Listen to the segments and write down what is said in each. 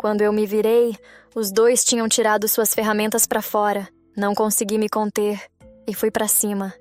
Quando eu me virei, os dois tinham tirado suas ferramentas para fora. Não consegui me conter e fui para cima.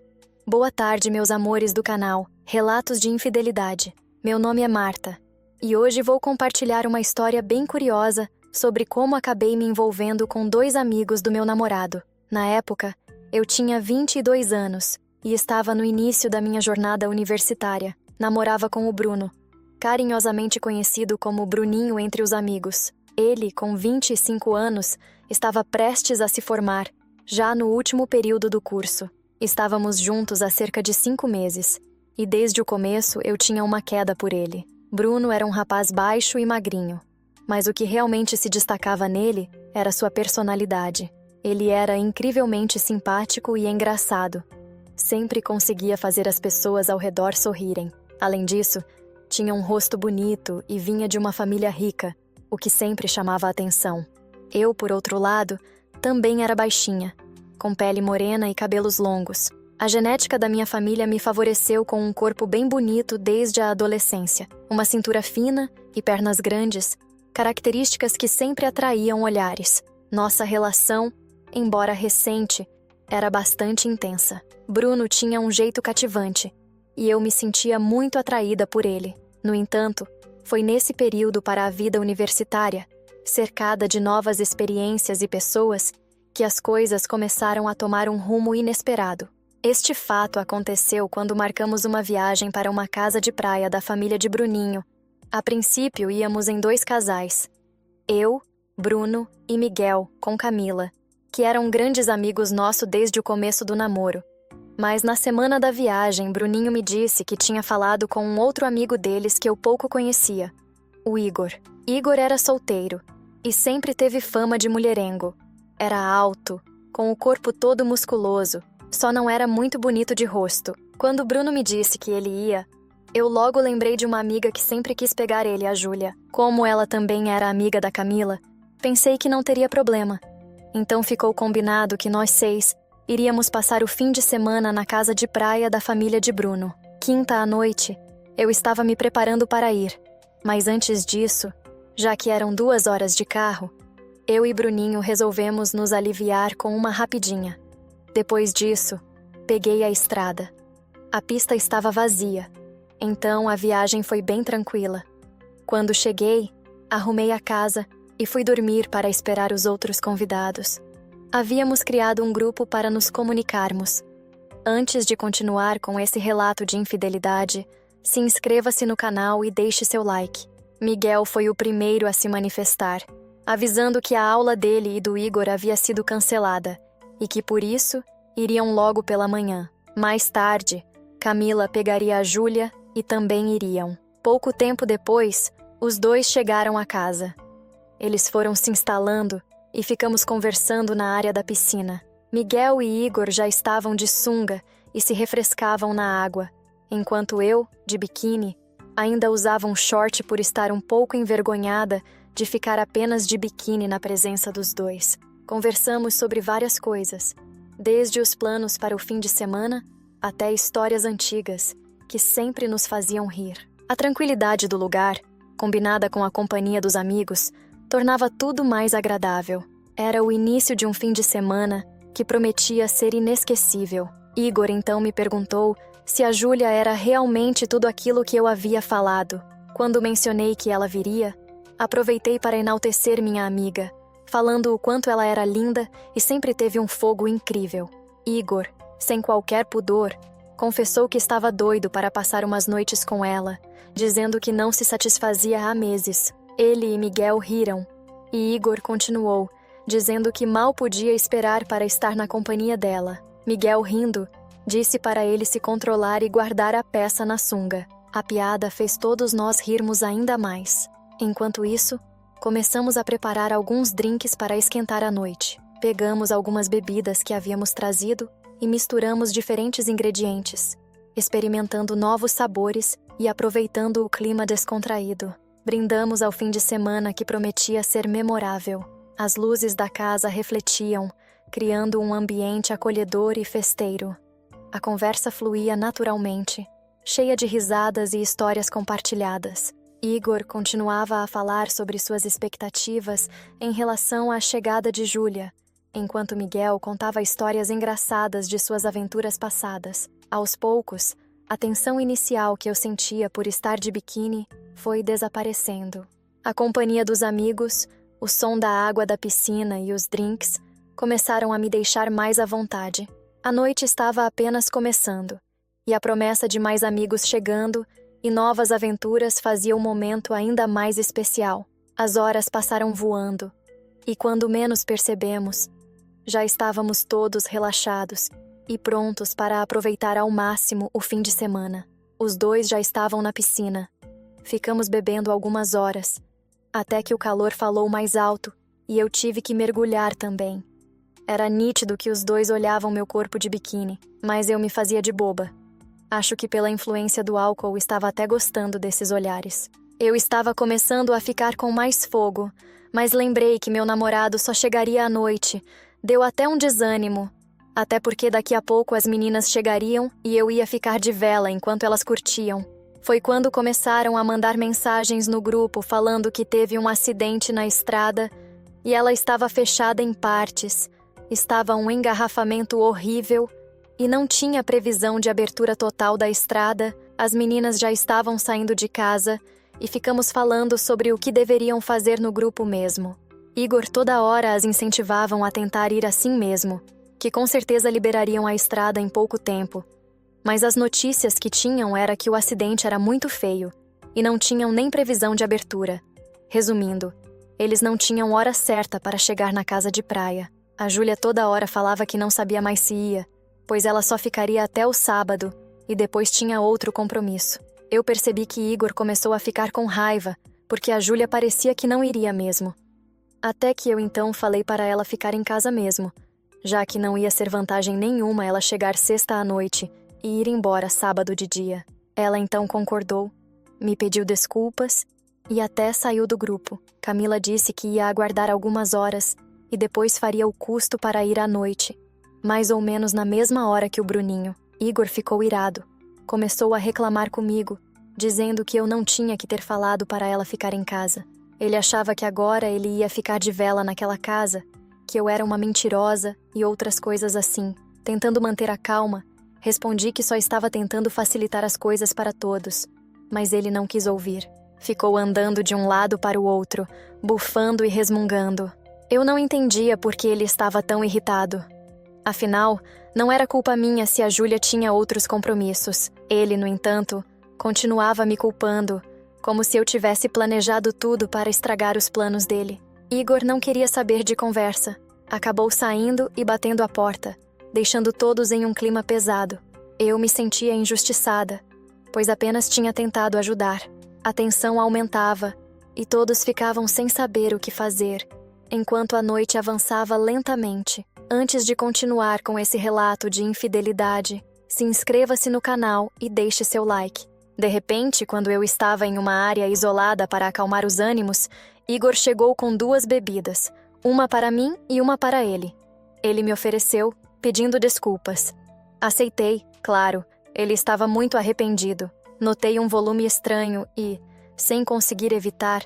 Boa tarde, meus amores do canal Relatos de Infidelidade. Meu nome é Marta e hoje vou compartilhar uma história bem curiosa sobre como acabei me envolvendo com dois amigos do meu namorado. Na época, eu tinha 22 anos e estava no início da minha jornada universitária. Namorava com o Bruno, carinhosamente conhecido como Bruninho entre os amigos. Ele, com 25 anos, estava prestes a se formar, já no último período do curso. Estávamos juntos há cerca de 5 meses, e desde o começo eu tinha uma queda por ele. Bruno era um rapaz baixo e magrinho, mas o que realmente se destacava nele era sua personalidade. Ele era incrivelmente simpático e engraçado. Sempre conseguia fazer as pessoas ao redor sorrirem. Além disso, tinha um rosto bonito e vinha de uma família rica, o que sempre chamava a atenção. Eu, por outro lado, também era baixinha, com pele morena e cabelos longos. A genética da minha família me favoreceu com um corpo bem bonito desde a adolescência. Uma cintura fina e pernas grandes, características que sempre atraíam olhares. Nossa relação, embora recente, era bastante intensa. Bruno tinha um jeito cativante, e eu me sentia muito atraída por ele. No entanto, foi nesse período para a vida universitária, cercada de novas experiências e pessoas, que as coisas começaram a tomar um rumo inesperado. Este fato aconteceu quando marcamos uma viagem para uma casa de praia da família de Bruninho. A princípio, íamos em 2 casais. Eu, Bruno e Miguel, com Camila, que eram grandes amigos nossos desde o começo do namoro. Mas na semana da viagem, Bruninho me disse que tinha falado com um outro amigo deles que eu pouco conhecia, o Igor. Igor era solteiro e sempre teve fama de mulherengo. Era alto, com o corpo todo musculoso, só não era muito bonito de rosto. Quando Bruno me disse que ele ia, eu logo lembrei de uma amiga que sempre quis pegar ele, a Júlia. Como ela também era amiga da Camila, pensei que não teria problema. Então ficou combinado que nós 6 iríamos passar o fim de semana na casa de praia da família de Bruno. Quinta à noite, eu estava me preparando para ir, mas antes disso, já que eram 2 horas de carro, eu e Bruninho resolvemos nos aliviar com uma rapidinha. Depois disso, peguei a estrada. A pista estava vazia, então a viagem foi bem tranquila. Quando cheguei, arrumei a casa e fui dormir para esperar os outros convidados. Havíamos criado um grupo para nos comunicarmos. Antes de continuar com esse relato de infidelidade, se inscreva-se no canal e deixe seu like. Miguel foi o primeiro a se manifestar, avisando que a aula dele e do Igor havia sido cancelada e que, por isso, iriam logo pela manhã. Mais tarde, Camila pegaria a Júlia e também iriam. Pouco tempo depois, os dois chegaram à casa. Eles foram se instalando e ficamos conversando na área da piscina. Miguel e Igor já estavam de sunga e se refrescavam na água, enquanto eu, de biquíni, ainda usava um short por estar um pouco envergonhada de ficar apenas de biquíni na presença dos dois. Conversamos sobre várias coisas, desde os planos para o fim de semana até histórias antigas, que sempre nos faziam rir. A tranquilidade do lugar, combinada com a companhia dos amigos, tornava tudo mais agradável. Era o início de um fim de semana que prometia ser inesquecível. Igor então me perguntou se a Júlia era realmente tudo aquilo que eu havia falado. Quando mencionei que ela viria, aproveitei para enaltecer minha amiga, falando o quanto ela era linda e sempre teve um fogo incrível. Igor, sem qualquer pudor, confessou que estava doido para passar umas noites com ela, dizendo que não se satisfazia há meses. Ele e Miguel riram, e Igor continuou, dizendo que mal podia esperar para estar na companhia dela. Miguel, rindo, disse para ele se controlar e guardar a peça na sunga. A piada fez todos nós rirmos ainda mais. Enquanto isso, começamos a preparar alguns drinks para esquentar a noite. Pegamos algumas bebidas que havíamos trazido e misturamos diferentes ingredientes, experimentando novos sabores e aproveitando o clima descontraído. Brindamos ao fim de semana que prometia ser memorável. As luzes da casa refletiam, criando um ambiente acolhedor e festeiro. A conversa fluía naturalmente, cheia de risadas e histórias compartilhadas. Igor continuava a falar sobre suas expectativas em relação à chegada de Júlia, enquanto Miguel contava histórias engraçadas de suas aventuras passadas. Aos poucos, a tensão inicial que eu sentia por estar de biquíni foi desaparecendo. A companhia dos amigos, o som da água da piscina e os drinks começaram a me deixar mais à vontade. A noite estava apenas começando, e a promessa de mais amigos chegando e novas aventuras fazia o momento ainda mais especial. As horas passaram voando, e quando menos percebemos, já estávamos todos relaxados e prontos para aproveitar ao máximo o fim de semana. Os dois já estavam na piscina. Ficamos bebendo algumas horas, até que o calor falou mais alto e eu tive que mergulhar também. Era nítido que os dois olhavam meu corpo de biquíni, mas eu me fazia de boba. Acho que pela influência do álcool estava até gostando desses olhares. Eu estava começando a ficar com mais fogo, mas lembrei que meu namorado só chegaria à noite. Deu até um desânimo, até porque daqui a pouco as meninas chegariam e eu ia ficar de vela enquanto elas curtiam. Foi quando começaram a mandar mensagens no grupo falando que teve um acidente na estrada e ela estava fechada em partes. Estava um engarrafamento horrível e não tinha previsão de abertura total da estrada. As meninas já estavam saindo de casa e ficamos falando sobre o que deveriam fazer no grupo mesmo. Igor toda hora as incentivavam a tentar ir assim mesmo, que com certeza liberariam a estrada em pouco tempo. Mas as notícias que tinham era que o acidente era muito feio e não tinham nem previsão de abertura. Resumindo, eles não tinham hora certa para chegar na casa de praia. A Júlia toda hora falava que não sabia mais se ia, pois ela só ficaria até o sábado e depois tinha outro compromisso. Eu percebi que Igor começou a ficar com raiva, porque a Júlia parecia que não iria mesmo. Até que eu então falei para ela ficar em casa mesmo, já que não ia ser vantagem nenhuma ela chegar sexta à noite e ir embora sábado de dia. Ela então concordou, me pediu desculpas e até saiu do grupo. Camila disse que ia aguardar algumas horas e depois faria o custo para ir à noite, mais ou menos na mesma hora que o Bruninho. Igor ficou irado. Começou a reclamar comigo, dizendo que eu não tinha que ter falado para ela ficar em casa. Ele achava que agora ele ia ficar de vela naquela casa, que eu era uma mentirosa e outras coisas assim. Tentando manter a calma, respondi que só estava tentando facilitar as coisas para todos, mas ele não quis ouvir. Ficou andando de um lado para o outro, bufando e resmungando. Eu não entendia por que ele estava tão irritado. Afinal, não era culpa minha se a Júlia tinha outros compromissos. Ele, no entanto, continuava me culpando, como se eu tivesse planejado tudo para estragar os planos dele. Igor não queria saber de conversa. Acabou saindo e batendo a porta, deixando todos em um clima pesado. Eu me sentia injustiçada, pois apenas tinha tentado ajudar. A tensão aumentava e todos ficavam sem saber o que fazer, enquanto a noite avançava lentamente. Antes de continuar com esse relato de infidelidade, se inscreva-se no canal e deixe seu like. De repente, quando eu estava em uma área isolada para acalmar os ânimos, Igor chegou com 2 bebidas, uma para mim e uma para ele. Ele me ofereceu, pedindo desculpas. Aceitei, claro, ele estava muito arrependido. Notei um volume estranho e, sem conseguir evitar,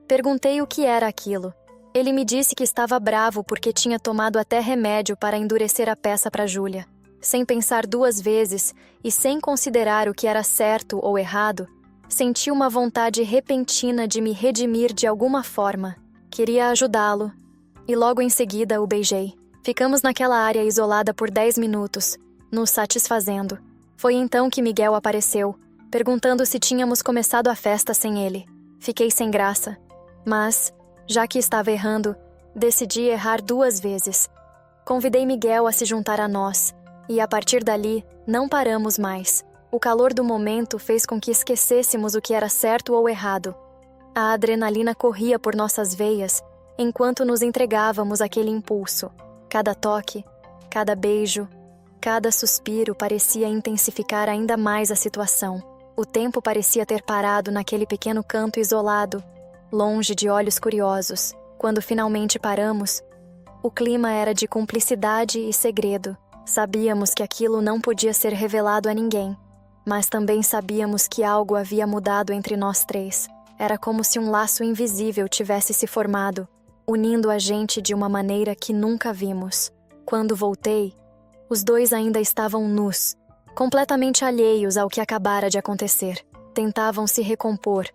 perguntei o que era aquilo. Ele me disse que estava bravo porque tinha tomado até remédio para endurecer a peça para Júlia. Sem pensar 2 vezes e sem considerar o que era certo ou errado, senti uma vontade repentina de me redimir de alguma forma. Queria ajudá-lo, e logo em seguida o beijei. Ficamos naquela área isolada por 10 minutos, nos satisfazendo. Foi então que Miguel apareceu, perguntando se tínhamos começado a festa sem ele. Fiquei sem graça, mas, já que estava errando, decidi errar 2 vezes. Convidei Miguel a se juntar a nós, e a partir dali, não paramos mais. O calor do momento fez com que esquecêssemos o que era certo ou errado. A adrenalina corria por nossas veias, enquanto nos entregávamos àquele impulso. Cada toque, cada beijo, cada suspiro parecia intensificar ainda mais a situação. O tempo parecia ter parado naquele pequeno canto isolado, longe de olhos curiosos. Quando finalmente paramos, o clima era de cumplicidade e segredo. Sabíamos que aquilo não podia ser revelado a ninguém, mas também sabíamos que algo havia mudado entre nós 3. Era como se um laço invisível tivesse se formado, unindo a gente de uma maneira que nunca vimos. Quando voltei, os dois ainda estavam nus, completamente alheios ao que acabara de acontecer. Tentavam se recompor,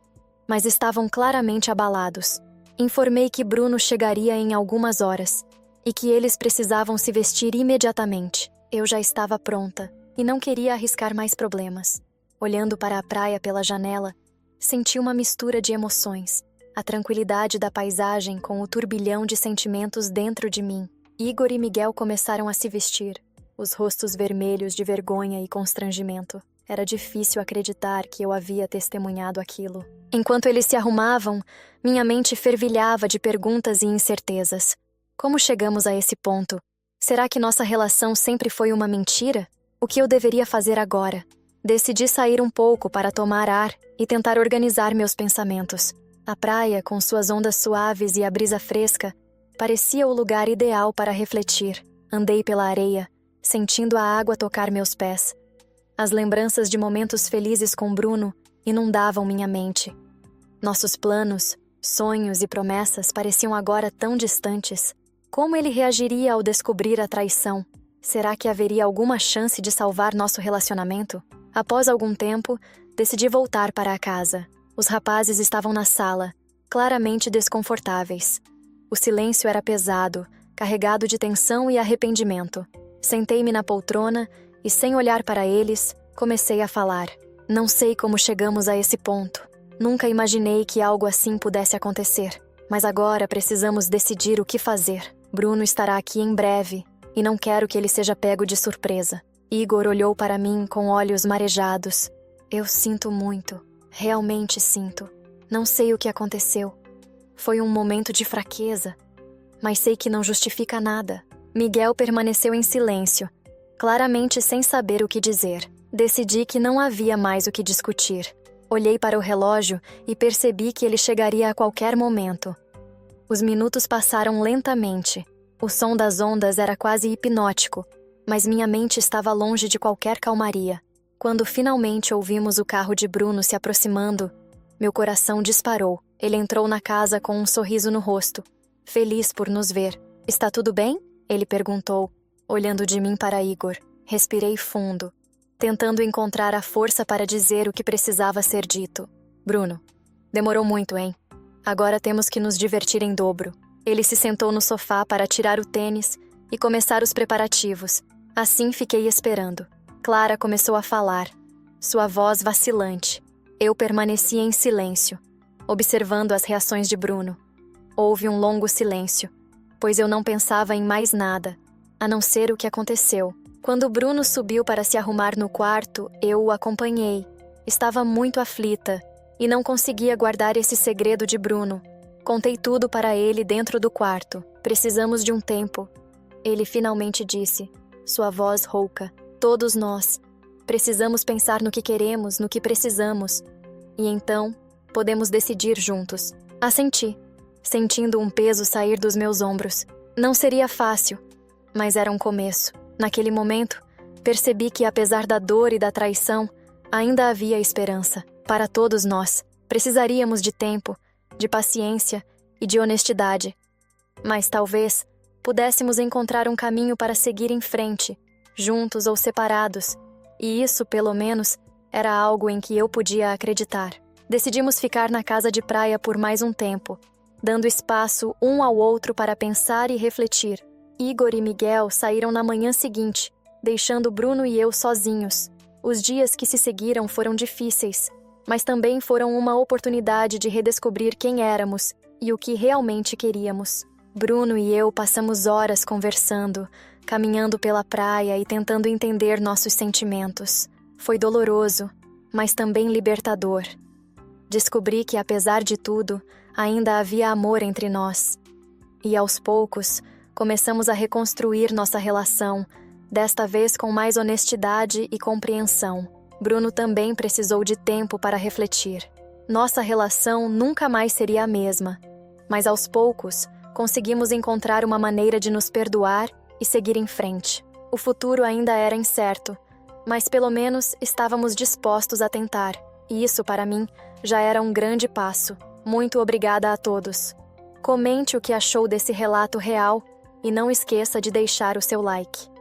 mas estavam claramente abalados. Informei que Bruno chegaria em algumas horas e que eles precisavam se vestir imediatamente. Eu já estava pronta e não queria arriscar mais problemas. Olhando para a praia pela janela, senti uma mistura de emoções. A tranquilidade da paisagem com o turbilhão de sentimentos dentro de mim. Igor e Miguel começaram a se vestir, os rostos vermelhos de vergonha e constrangimento. Era difícil acreditar que eu havia testemunhado aquilo. Enquanto eles se arrumavam, minha mente fervilhava de perguntas e incertezas. Como chegamos a esse ponto? Será que nossa relação sempre foi uma mentira? O que eu deveria fazer agora? Decidi sair um pouco para tomar ar e tentar organizar meus pensamentos. A praia, com suas ondas suaves e a brisa fresca, parecia o lugar ideal para refletir. Andei pela areia, sentindo a água tocar meus pés. As lembranças de momentos felizes com Bruno inundavam minha mente. Nossos planos, sonhos e promessas pareciam agora tão distantes. Como ele reagiria ao descobrir a traição? Será que haveria alguma chance de salvar nosso relacionamento? Após algum tempo, decidi voltar para a casa. Os rapazes estavam na sala, claramente desconfortáveis. O silêncio era pesado, carregado de tensão e arrependimento. Sentei-me na poltrona e, sem olhar para eles, comecei a falar. Não sei como chegamos a esse ponto. Nunca imaginei que algo assim pudesse acontecer. Mas agora precisamos decidir o que fazer. Bruno estará aqui em breve e não quero que ele seja pego de surpresa. Igor olhou para mim com olhos marejados. Eu sinto muito. Realmente sinto. Não sei o que aconteceu. Foi um momento de fraqueza, mas sei que não justifica nada. Miguel permaneceu em silêncio, claramente sem saber o que dizer. Decidi que não havia mais o que discutir. Olhei para o relógio e percebi que ele chegaria a qualquer momento. Os minutos passaram lentamente. O som das ondas era quase hipnótico, mas minha mente estava longe de qualquer calmaria. Quando finalmente ouvimos o carro de Bruno se aproximando, meu coração disparou. Ele entrou na casa com um sorriso no rosto, feliz por nos ver. "Está tudo bem?" ele perguntou, olhando de mim para Igor. Respirei fundo, tentando encontrar a força para dizer o que precisava ser dito. "Bruno, demorou muito, hein? Agora temos que nos divertir em dobro." Ele se sentou no sofá para tirar o tênis e começar os preparativos. Assim fiquei esperando. Clara começou a falar, sua voz vacilante. Eu permaneci em silêncio, observando as reações de Bruno. Houve um longo silêncio, pois eu não pensava em mais nada, a não ser o que aconteceu. Quando Bruno subiu para se arrumar no quarto, eu o acompanhei. Estava muito aflita e não conseguia guardar esse segredo de Bruno. Contei tudo para ele dentro do quarto. "Precisamos de um tempo", ele finalmente disse, sua voz rouca. "Todos nós. Precisamos pensar no que queremos, no que precisamos. E então, podemos decidir juntos." Assenti, sentindo um peso sair dos meus ombros. Não seria fácil, mas era um começo. Naquele momento, percebi que apesar da dor e da traição, ainda havia esperança. Para todos nós, precisaríamos de tempo, de paciência e de honestidade. Mas talvez pudéssemos encontrar um caminho para seguir em frente, juntos ou separados, e isso, pelo menos, era algo em que eu podia acreditar. Decidimos ficar na casa de praia por mais um tempo, dando espaço um ao outro para pensar e refletir. Igor e Miguel saíram na manhã seguinte, deixando Bruno e eu sozinhos. Os dias que se seguiram foram difíceis, mas também foram uma oportunidade de redescobrir quem éramos e o que realmente queríamos. Bruno e eu passamos horas conversando, caminhando pela praia e tentando entender nossos sentimentos. Foi doloroso, mas também libertador. Descobri que, apesar de tudo, ainda havia amor entre nós. E, aos poucos, começamos a reconstruir nossa relação, desta vez com mais honestidade e compreensão. Bruno também precisou de tempo para refletir. Nossa relação nunca mais seria a mesma, mas aos poucos conseguimos encontrar uma maneira de nos perdoar e seguir em frente. O futuro ainda era incerto, mas pelo menos estávamos dispostos a tentar, e isso, para mim, já era um grande passo. Muito obrigada a todos. Comente o que achou desse relato real e não esqueça de deixar o seu like.